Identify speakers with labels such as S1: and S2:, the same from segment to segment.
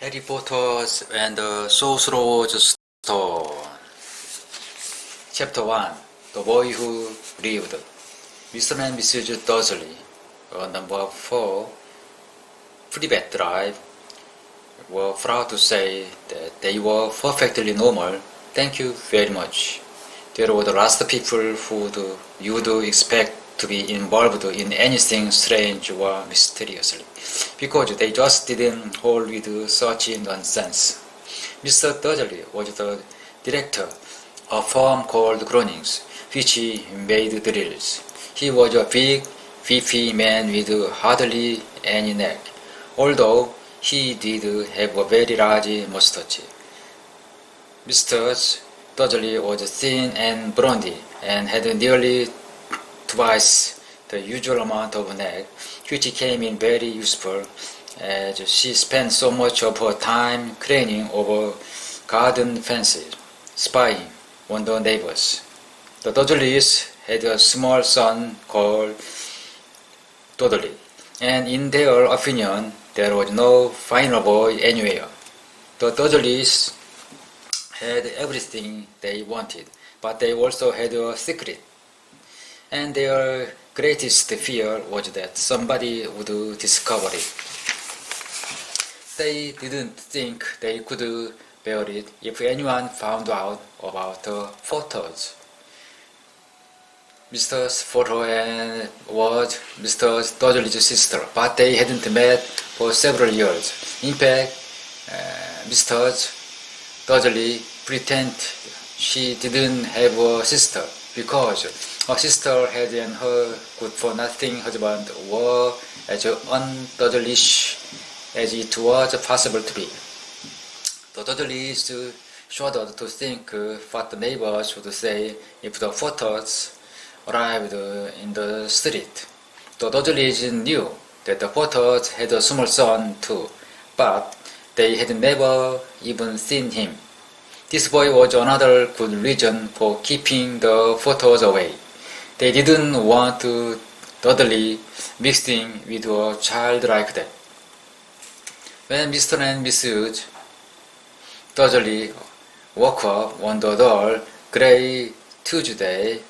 S1: Harry Potter and the Sorcerer's Stone. Chapter 1. The Boy Who Lived. Mr. and Mrs. Dursley, number 4, Privet Drive, were proud to say that they were perfectly normal. Thank you very much. They were the last people who you'd expect to be involved in anything strange or mysteriously, because they just didn't hold with such nonsense. Mr. Dursley was the director of a firm called Grunnings, which made drills. He was a big, beefy man with hardly any neck, although he did have a very large mustache. Mr. Dursley was thin and blondy and had nearly twice the usual amount of neck, which came in very useful as she spent so much of her time craning over garden fences, spying on the neighbors. The Dursleys had a small son called Dudley, and in their opinion there was no finer boy anywhere. The Dursleys had everything they wanted, but they also had a secret, and their greatest fear was that somebody would discover it. They didn't think they could bear it if anyone found out about the photos. Mr. Photo was Mr. Dursley's sister, but they hadn't met for several years. In fact, Mr. Dursley pretended she didn't have a sister because her sister had and her good-for-nothing husband were as un-Dursleyish as it was possible to be. The Dursleys shuddered to think what the neighbors would say if the photos arrived in the street. The Dursleys knew that the photos had a small son too, but they had never even seen him. This boy was another good reason for keeping the photos away. They didn't want Dudley mixing with a child like that. When Mr. and Mrs. Dursley woke up on the dull, grey Tuesday,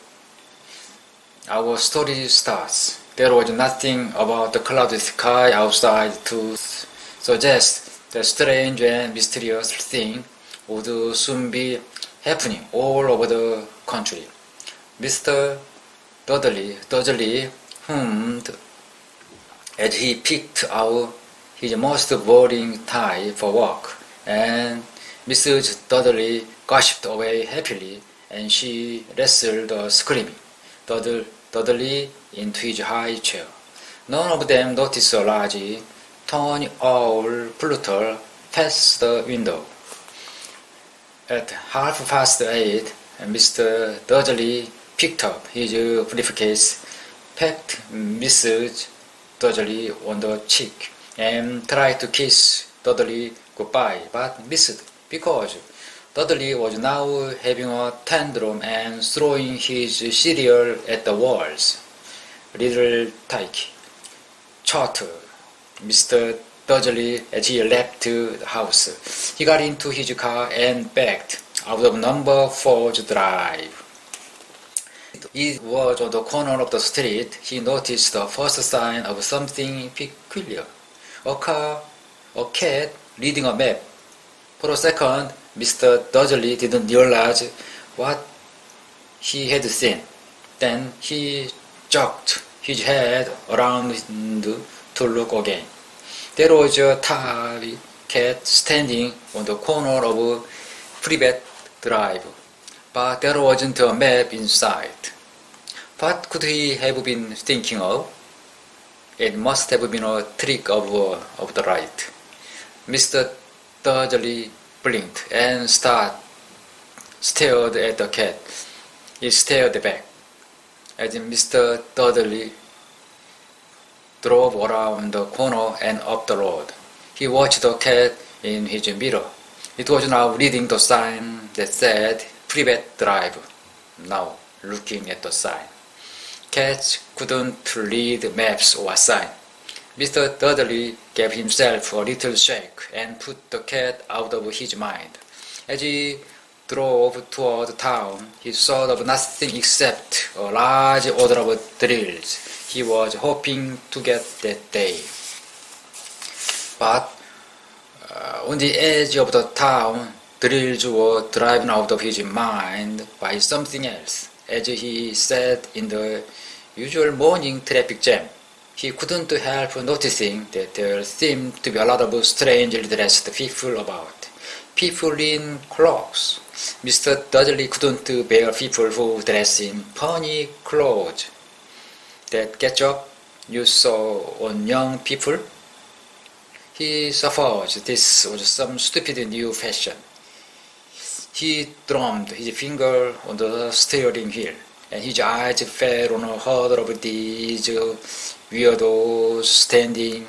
S1: our story starts. There was nothing about the cloudy sky outside to suggest the strange and mysterious thing would soon be happening all over the country. Mr. Dursley hummed as he picked out his most boring tie for work, and Mrs. Dursley gossiped away happily, and she wrestled screaming Dudley into his high chair. None of them noticed a large, tawny owl flutter past the window. At 8:30, Mr. Dursley picked up his briefcase, pecked Mrs. Dursley on the cheek, and tried to kiss Dudley goodbye, but missed because Dudley was now having a tantrum and throwing his cereal at the walls. Little Tyke chattered Mr. Dursley as he left the house. He got into his car and backed out of number 4's drive. It was on the corner of the street he noticed the first sign of something peculiar. A cat reading a map. For a second, Mr. Dursley didn't realize what he had seen. Then he jerked his head around to look again. There was a tabby cat standing on the corner of Privet Drive, but there wasn't a map in sight. What could he have been thinking of? It must have been a trick of the light. Mr. Dursley blinked and stared at the cat. It stared back. As Mr. Dursley drove around the corner and up the road, he watched the cat in his mirror. It was now reading the sign that said Privet Drive. Now looking at the sign. Cats couldn't read maps or signs. Mr. Dudley gave himself a little shake and put the cat out of his mind. As he drove toward town, he thought of nothing except a large order of drills he was hoping to get that day. But on the edge of the town, drills were driven out of his mind by something else. As he sat in the usual morning traffic jam, he couldn't help noticing that there seemed to be a lot of strangely dressed people about. People in cloaks. Mr. Dursley couldn't bear people who dress in funny clothes. That ketchup you saw on young people? He supposed this was some stupid new fashion. He drummed his finger on the steering wheel, and his eyes fell on a herd of these weirdos standing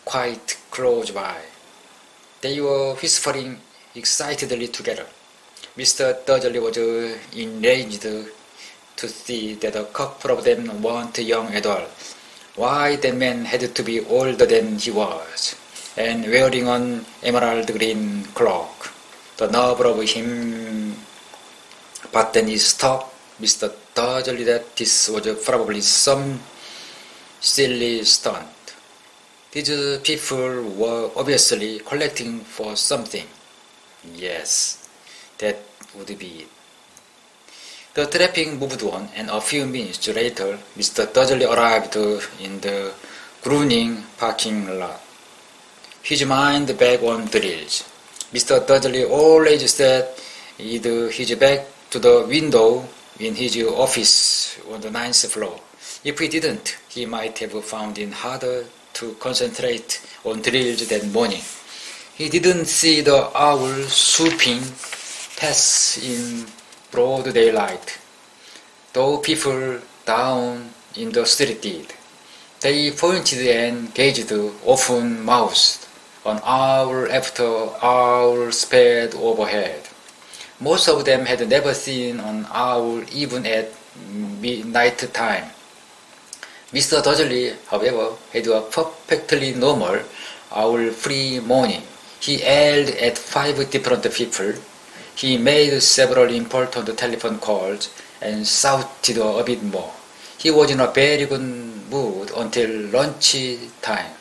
S1: quite close by. They were whispering excitedly together. Mr. Dursley was enraged to see that a couple of them weren't young at all. Why that man had to be older than he was, and wearing an emerald green cloak. The nerve of him. But then he stopped Mr. Dursley that this was probably some silly stunt. These people were obviously collecting for something. Yes, that would be it. The traffic moved on, and a few minutes later, Mr. Dursley arrived in the Grunnings parking lot. His mind back on drills. Mr. Dursley always sat with his back to the window in his office on the 9th floor. If he didn't, he might have found it harder to concentrate on drills that morning. He didn't see the owl swooping past in broad daylight, though people down in the street did. They pointed and gazed open-mouthed. An hour after hour sped overhead. Most of them had never seen an owl even at midnight time. Mr. Dursley, however, had a perfectly normal, owl-free morning. He yelled at 5 different people. He made several important telephone calls and shouted a bit more. He was in a very good mood until lunch time,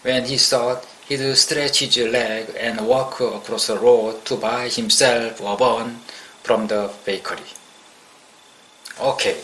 S1: when he thought he'd stretch his leg and walk across the road to buy himself a bun from the bakery. Okay.